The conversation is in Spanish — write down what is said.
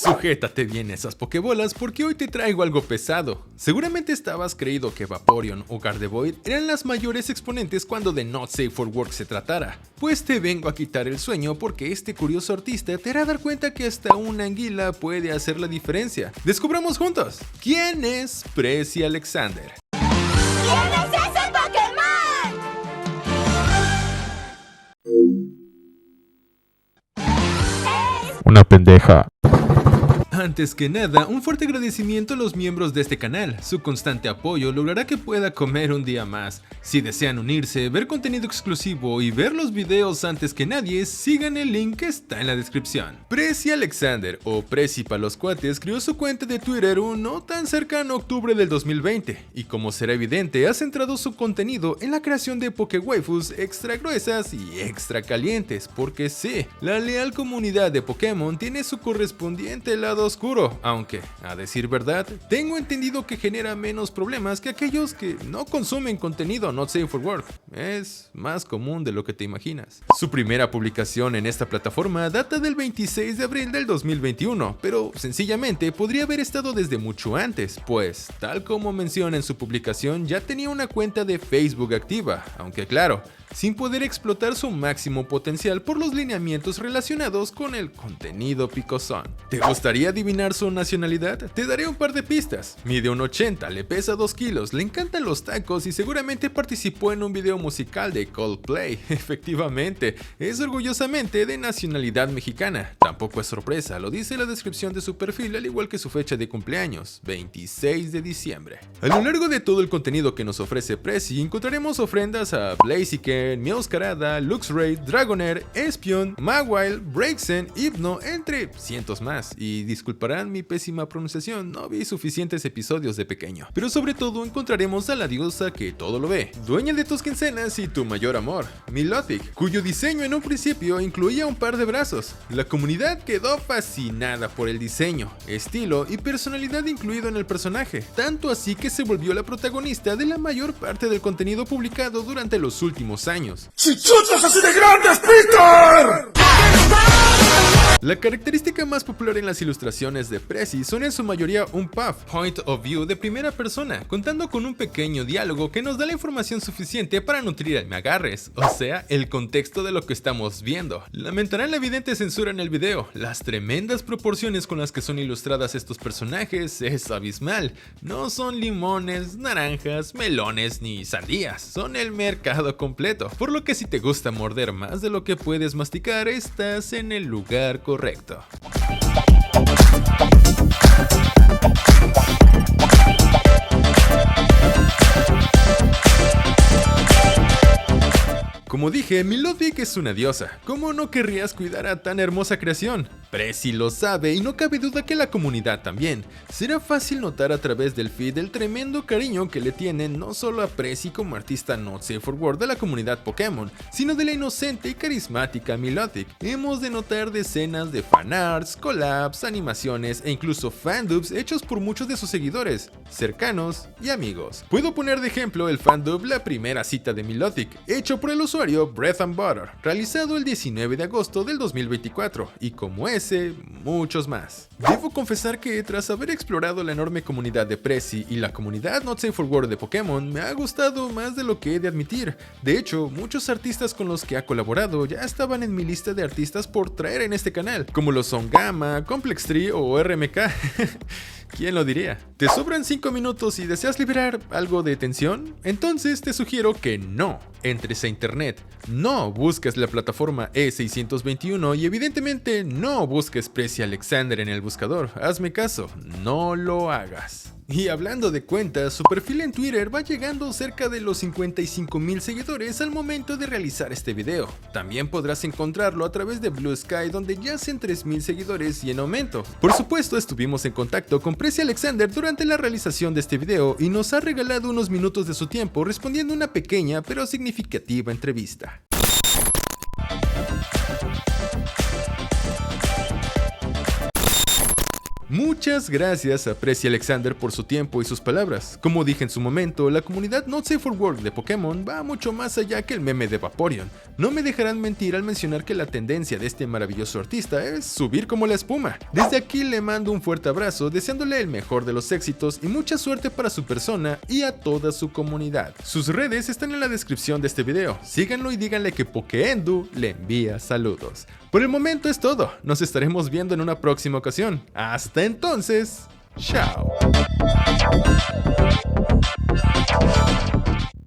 Sujétate bien esas pokebolas porque hoy te traigo algo pesado. Seguramente estabas creído que Vaporeon o Gardevoir eran las mayores exponentes cuando de Not Safe for Work se tratara. Pues te vengo a quitar el sueño porque este curioso artista te hará dar cuenta que hasta una anguila puede hacer la diferencia. Descubramos juntos, ¿quién es Prezi Alexander? ¿Quién es ese Pokémon? Una pendeja. Antes que nada, un fuerte agradecimiento a los miembros de este canal. Su constante apoyo logrará que pueda comer un día más. Si desean unirse, ver contenido exclusivo y ver los videos antes que nadie, sigan el link que está en la descripción. Prezi Alexander, o Prezi para los cuates, creó su cuenta de Twitter un no tan cercano a octubre del 2020, y como será evidente, ha centrado su contenido en la creación de Pokéwaifus extra gruesas y extra calientes, porque sí, la leal comunidad de Pokémon tiene su correspondiente lado oscuro, aunque, a decir verdad, tengo entendido que genera menos problemas que aquellos que no consumen contenido not safe for work. Es más común de lo que te imaginas. Su primera publicación en esta plataforma data del 26 de abril del 2021, pero sencillamente podría haber estado desde mucho antes, pues, tal como menciona en su publicación, ya tenía una cuenta de Facebook activa, aunque claro, sin poder explotar su máximo potencial por los lineamientos relacionados con el contenido picosón. ¿Te gustaría adivinar su nacionalidad? Te daré un par de pistas. Mide 1,80, le pesa 2 kilos, le encantan los tacos y seguramente participó en un video musical de Coldplay. Efectivamente, es orgullosamente de nacionalidad mexicana. Tampoco es sorpresa, lo dice la descripción de su perfil, al igual que su fecha de cumpleaños, 26 de diciembre. A lo largo de todo el contenido que nos ofrece Prezi, encontraremos ofrendas a Blaziken, Meowscarada, Luxray, Dragonair, Espion, Mawile, Braixen, Hypno, entre cientos más. Y disculparán mi pésima pronunciación, no vi suficientes episodios de pequeño. Pero sobre todo encontraremos a la diosa que todo lo ve, dueña de tus quincenas y tu mayor amor, Milotic, cuyo diseño en un principio incluía un par de brazos. La comunidad quedó fascinada por el diseño, estilo y personalidad incluido en el personaje, tanto así que se volvió la protagonista de la mayor parte del contenido publicado durante los últimos años. ¡Chichotas así de grandes, Peter! La característica más popular en las ilustraciones de Prezi son en su mayoría un POV, Point of View de primera persona, contando con un pequeño diálogo que nos da la información suficiente para nutrir el me agarres, o sea, el contexto de lo que estamos viendo. Lamentarán la evidente censura en el video, las tremendas proporciones con las que son ilustradas estos personajes es abismal. No son limones, naranjas, melones ni sandías, son el mercado completo, por lo que si te gusta morder más de lo que puedes masticar, estás en el lugar correcto. Como dije, Milotic es una diosa. ¿Cómo no querrías cuidar a tan hermosa creación? Prezi lo sabe y no cabe duda que la comunidad también. Será fácil notar a través del feed el tremendo cariño que le tienen no solo a Prezi como artista not safe for work de la comunidad Pokémon, sino de la inocente y carismática Milotic. Hemos de notar decenas de fanarts, collabs, animaciones e incluso fandubs hechos por muchos de sus seguidores, cercanos y amigos. Puedo poner de ejemplo el fandub La Primera Cita de Milotic, hecho por el usuario Breath and Butter, realizado el 19 de agosto del 2024, y como ese, muchos más. Debo confesar que tras haber explorado la enorme comunidad de Prezi y la comunidad Not Safe for Work de Pokémon, me ha gustado más de lo que he de admitir. De hecho, muchos artistas con los que ha colaborado ya estaban en mi lista de artistas por traer en este canal, como lo son Gamma, Complex Tree o RMK. ¿Quién lo diría? ¿Te sobran 5 minutos y deseas liberar algo de tensión? Entonces te sugiero que no entres a internet, no busques la plataforma E621 y evidentemente no busques Prezi Alexander en el buscador. Hazme caso, no lo hagas. Y hablando de cuentas, su perfil en Twitter va llegando cerca de los 55,000 seguidores al momento de realizar este video. También podrás encontrarlo a través de Blue Sky, donde yacen 3,000 seguidores y en aumento. Por supuesto, estuvimos en contacto con Prezi Alexander durante la realización de este video y nos ha regalado unos minutos de su tiempo respondiendo una pequeña pero significativa entrevista. Muchas gracias a Prezi Alexander por su tiempo y sus palabras. Como dije en su momento, la comunidad Not Safe for Work de Pokémon va mucho más allá que el meme de Vaporeon. No me dejarán mentir al mencionar que la tendencia de este maravilloso artista es subir como la espuma. Desde aquí le mando un fuerte abrazo, deseándole el mejor de los éxitos y mucha suerte para su persona y a toda su comunidad. Sus redes están en la descripción de este video. Síganlo y díganle que Pokéendu le envía saludos. Por el momento es todo. Nos estaremos viendo en una próxima ocasión. Hasta entonces, chao.